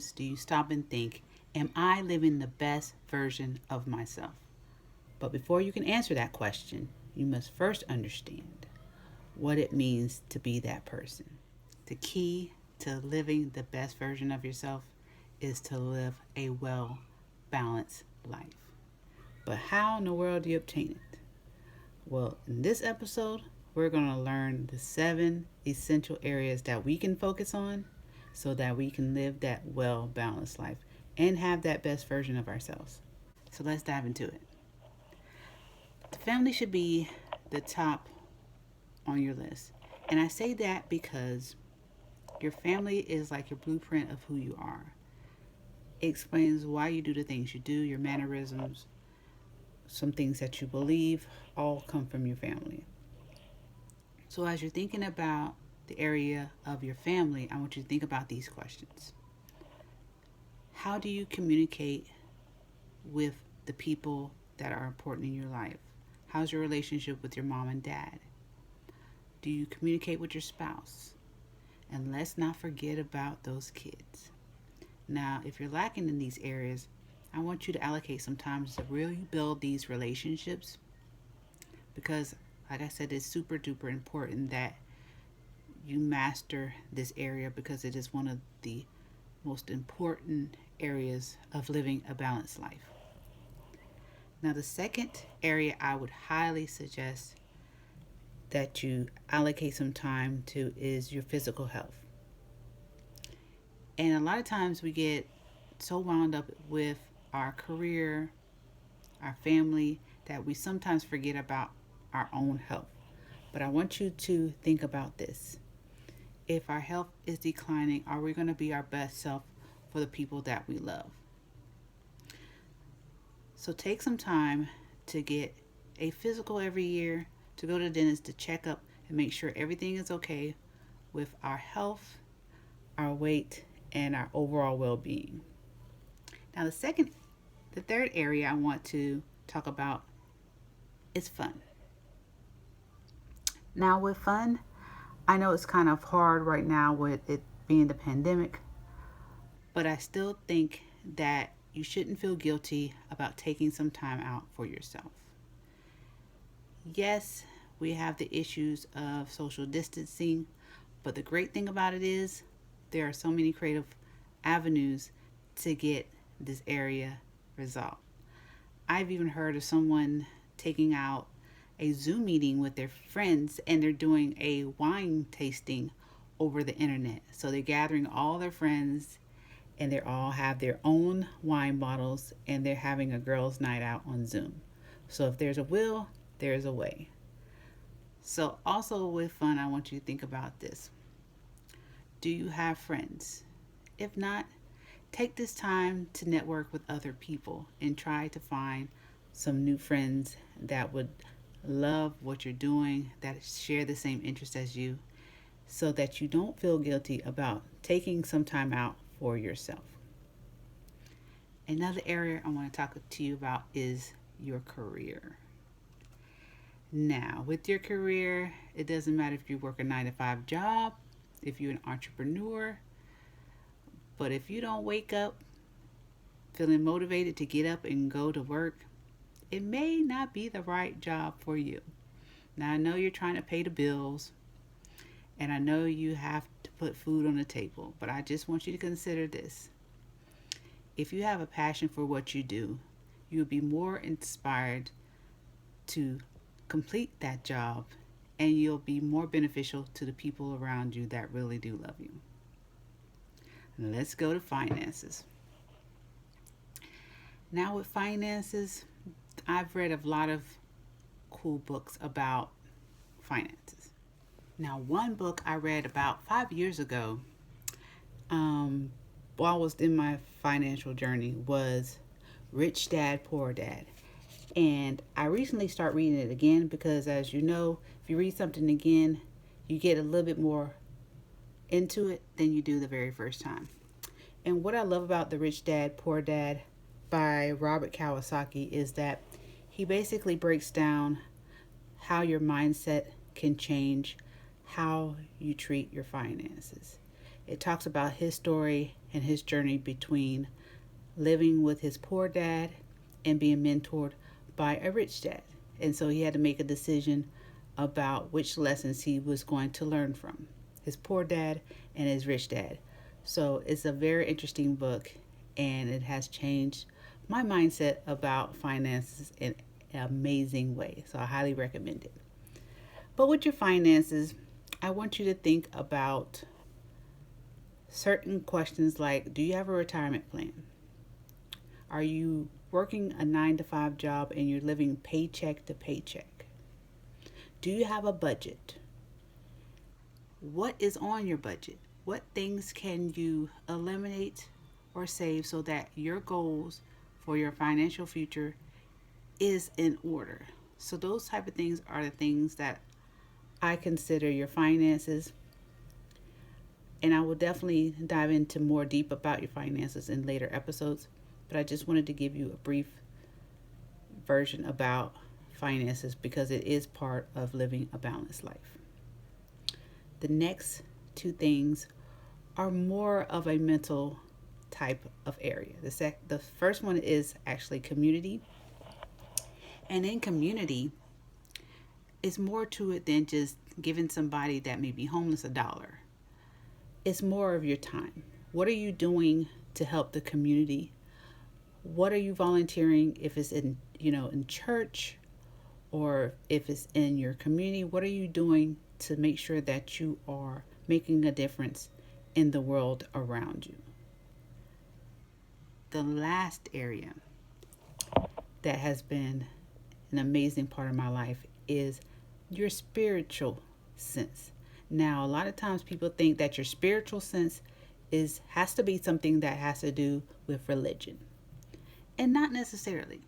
times do you stop and think, am I living the best version of myself? But before you can answer that question, you must first understand what it means to be that person. The key to living the best version of yourself is to live a well balanced life. But how in the world do you obtain it? Well, in this episode, we're going to learn the 7 essential areas that we can focus on so that we can live that well balanced life and have that best version of ourselves. So let's dive into it. The family should be the top on your list. And I say that because your family is like your blueprint of who you are. It explains why you do the things you do, your mannerisms, some things that you believe, all come from your family. So as you're thinking about the area of your family, I want you to think about these questions. How do you communicate with the people that are important in your life? How's your relationship with your mom and dad? Do you communicate with your spouse? And let's not forget about those kids. Now, if you're lacking in these areas, I want you to allocate some time to really build these relationships because, like I said, it's super duper important that you master this area because it is one of the most important areas of living a balanced life. Now, the second area I would highly suggest that you allocate some time to is your physical health. And a lot of times we get so wound up with our career, our family, that we sometimes forget about our own health. But I want you to think about this. If our health is declining, are we going to be our best self for the people that we love? So take some time to get a physical every year, to go to the dentist to check up and make sure everything is okay with our health, our weight, and our overall well-being. Now the third area I want to talk about is fun. Now with fun, I know it's kind of hard right now with it being the pandemic, but I still think that you shouldn't feel guilty about taking some time out for yourself. Yes, we have the issues of social distancing, but the great thing about it is there are so many creative avenues to get this area resolved. I've even heard of someone taking out a Zoom meeting with their friends and they're doing a wine tasting over the internet. So they're gathering all their friends and they all have their own wine bottles and they're having a girls' night out on Zoom. So if there's a will, there's a way. So also with fun, I want you to think about this. Do you have friends? If not, take this time to network with other people and try to find some new friends that would love what you're doing, that share the same interest as you, so that you don't feel guilty about taking some time out for yourself. Another area I want to talk to you about is your career. Now, with your career, it doesn't matter if you work a 9-to-5 job, if you're an entrepreneur, but if you don't wake up feeling motivated to get up and go to work, it may not be the right job for you. Now, I know you're trying to pay the bills, and I know you have to put food on the table, but I just want you to consider this. If you have a passion for what you do, you'll be more inspired to complete that job, and you'll be more beneficial to the people around you that really do love you. Let's go to finances. Now with finances, I've read a lot of cool books about finances. Now one book I read about 5 years ago, while I was in my financial journey, was Rich Dad, Poor Dad. And I recently started reading it again because, as you know, if you read something again, you get a little bit more into it than you do the very first time. And what I love about The Rich Dad, Poor Dad by Robert Kiyosaki is that he basically breaks down how your mindset can change how you treat your finances. It talks about his story and his journey between living with his poor dad and being mentored by a rich dad. And so he had to make a decision about which lessons he was going to learn from his poor dad and his rich dad. So it's a very interesting book, and it has changed my mindset about finances in an amazing way. So I highly recommend it. But with your finances, I want you to think about certain questions like, do you have a retirement plan? Are you working a 9 to 5 job and you're living paycheck to paycheck? Do you have a budget? What is on your budget? What things can you eliminate or save so that your goals for your financial future is in order? So those type of things are the things that I consider your finances. And I will definitely dive into more deep about your finances in later episodes. But I just wanted to give you a brief version about finances because it is part of living a balanced life. The next two things are more of a mental type of area. The first one is actually community. And in community, it's more to it than just giving somebody that may be homeless $1. It's more of your time. What are you doing to help the community? What are you volunteering, if it's in church or if it's in your community? What are you doing to make sure that you are making a difference in the world around you? The last area that has been an amazing part of my life is your spiritual sense. Now, a lot of times people think that your spiritual sense has to be something that has to do with religion. And not necessarily.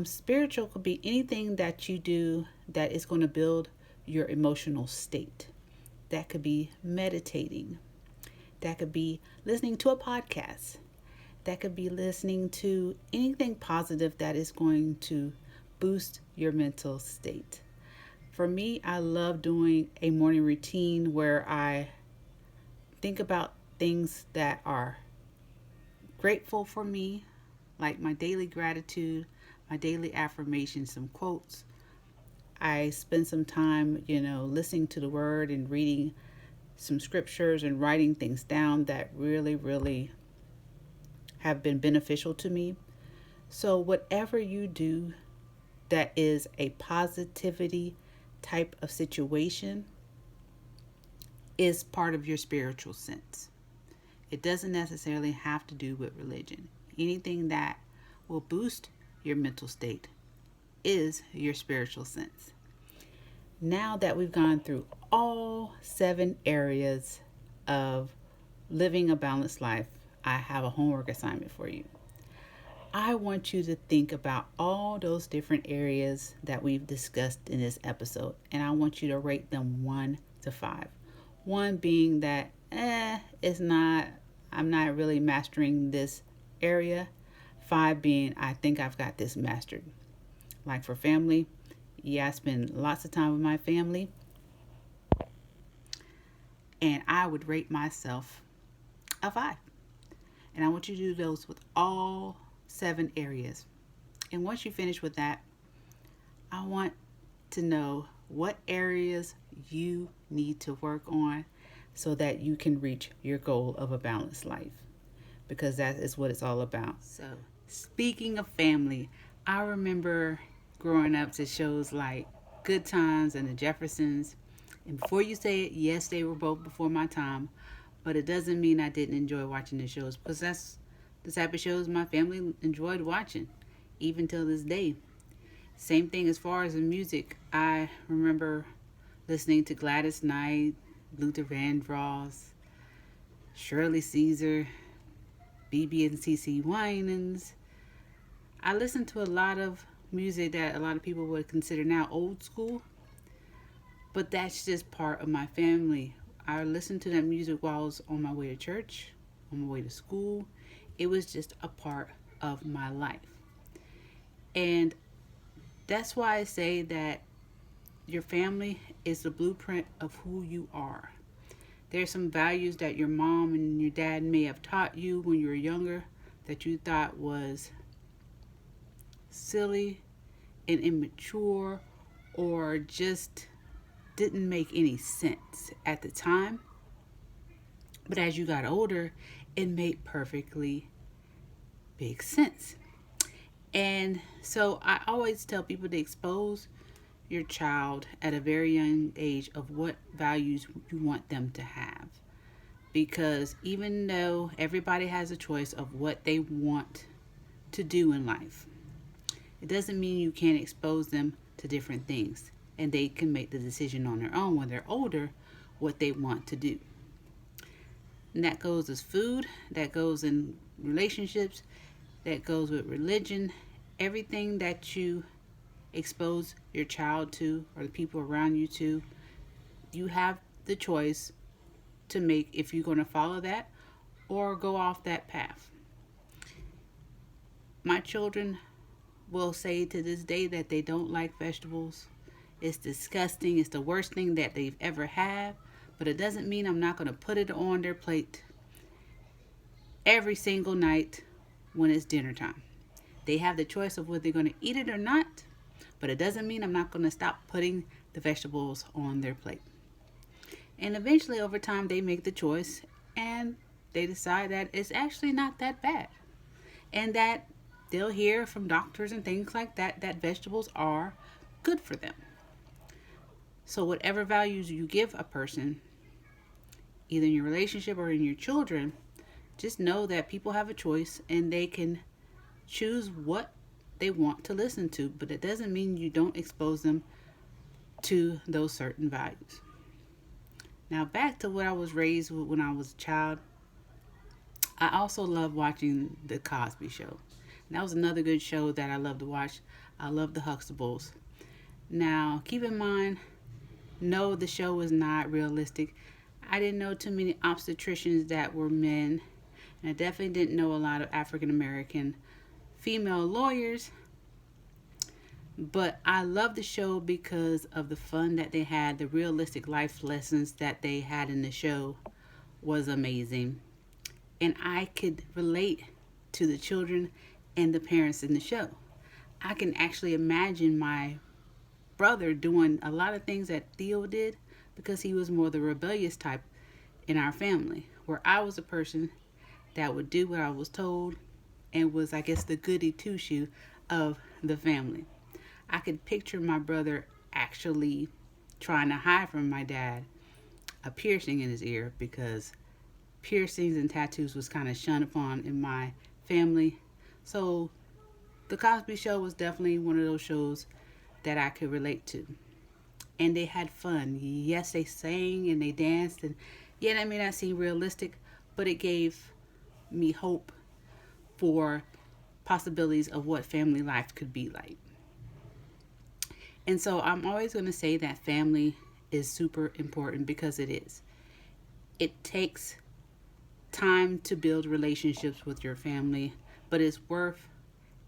Spiritual could be anything that you do that is going to build your emotional state. That could be meditating. That could be listening to a podcast. That could be listening to anything positive that is going to boost your mental state. For me, I love doing a morning routine where I think about things that are grateful for me, like my daily gratitude, my daily affirmations, some quotes. I spend some time, listening to the word and reading some scriptures and writing things down that really, really have been beneficial to me. So whatever you do that is a positivity type of situation is part of your spiritual sense. It doesn't necessarily have to do with religion. Anything that will boost your mental state is your spiritual sense. Now that we've gone through all 7 areas of living a balanced life, I have a homework assignment for you. I want you to think about all those different areas that we've discussed in this episode, and I want you to rate them 1 to 5. 1 being that, I'm not really mastering this area. 5 being, I think I've got this mastered. Like for family, I spend lots of time with my family, and I would rate myself a 5. And I want you to do those with all 7 areas. And once you finish with that, I want to know what areas you need to work on so that you can reach your goal of a balanced life, because that is what it's all about. So, speaking of family, I remember growing up to shows like Good Times and The Jeffersons. And before you say it, yes, they were both before my time, but it doesn't mean I didn't enjoy watching the shows, because that's the type of shows my family enjoyed watching, even till this day. Same thing as far as the music. I remember listening to Gladys Knight, Luther Vandross, Shirley Caesar, BB and CC Winans. I listened to a lot of music that a lot of people would consider now old school, but that's just part of my family. I listened to that music while I was on my way to church, on my way to school. It was just a part of my life. And that's why I say that your family is the blueprint of who you are. There's some values that your mom and your dad may have taught you when you were younger that you thought was silly and immature or just didn't make any sense at the time. But as you got older, it made perfectly big sense. And so I always tell people to expose your child at a very young age of what values you want them to have. Because even though everybody has a choice of what they want to do in life, it doesn't mean you can't expose them to different things. And they can make the decision on their own when they're older what they want to do. And that goes as food, that goes in relationships, that goes with religion. Everything that you expose your child to or the people around you to, you have the choice to make if you're going to follow that or go off that path. My children will say to this day that they don't like vegetables. It's disgusting. It's the worst thing that they've ever had. But it doesn't mean I'm not going to put it on their plate every single night when it's dinner time. They have the choice of whether they're going to eat it or not. But it doesn't mean I'm not going to stop putting the vegetables on their plate. And eventually over time they make the choice and they decide that it's actually not that bad. And that they'll hear from doctors and things like that that vegetables are good for them. So whatever values you give a person, either in your relationship or in your children, just know that people have a choice and they can choose what they want to listen to, but it doesn't mean you don't expose them to those certain values. Now back to what I was raised with when I was a child. I also love watching The Cosby Show. And that was another good show that I love to watch. I love the Huxtables. Now keep in mind, no, the show was not realistic. I didn't know too many obstetricians that were men, and I definitely didn't know a lot of African American female lawyers. But I love the show because of the fun that they had. The realistic life lessons that they had in the show was amazing. And I could relate to the children and the parents in the show. I can actually imagine my brother doing a lot of things that Theo did because he was more the rebellious type in our family, where I was a person that would do what I was told and was, I guess, the goody two-shoe of the family. I could picture my brother actually trying to hide from my dad a piercing in his ear because piercings and tattoos was kind of shunned upon in my family. So The Cosby Show was definitely one of those shows that I could relate to. And they had fun. Yes, they sang and they danced, and yeah, that may not seem realistic, but it gave me hope for possibilities of what family life could be like. And so I'm always going to say that family is super important because it is. It takes time to build relationships with your family, but it's worth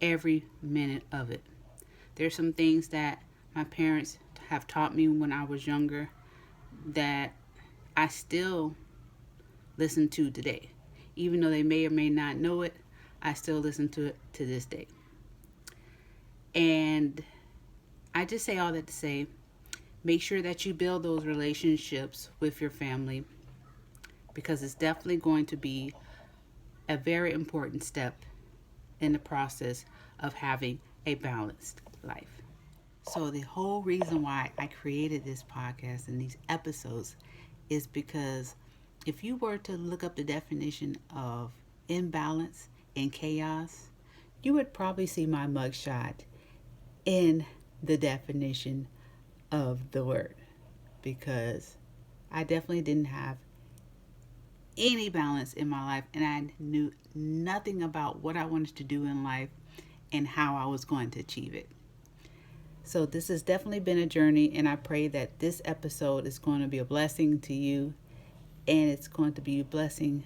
every minute of it. There's some things that my parents have taught me when I was younger that I still listen to today. Even though they may or may not know it, I still listen to it to this day. And I just say all that to say, make sure that you build those relationships with your family because it's definitely going to be a very important step in the process of having a balanced life. So the whole reason why I created this podcast and these episodes is because if you were to look up the definition of imbalance and chaos, you would probably see my mugshot in the definition of the word, because I definitely didn't have any balance in my life, and I knew nothing about what I wanted to do in life and how I was going to achieve it. So this has definitely been a journey, and I pray that this episode is going to be a blessing to you, and it's going to be a blessing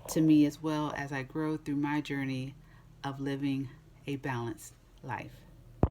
to me as well as I grow through my journey of living a balanced life.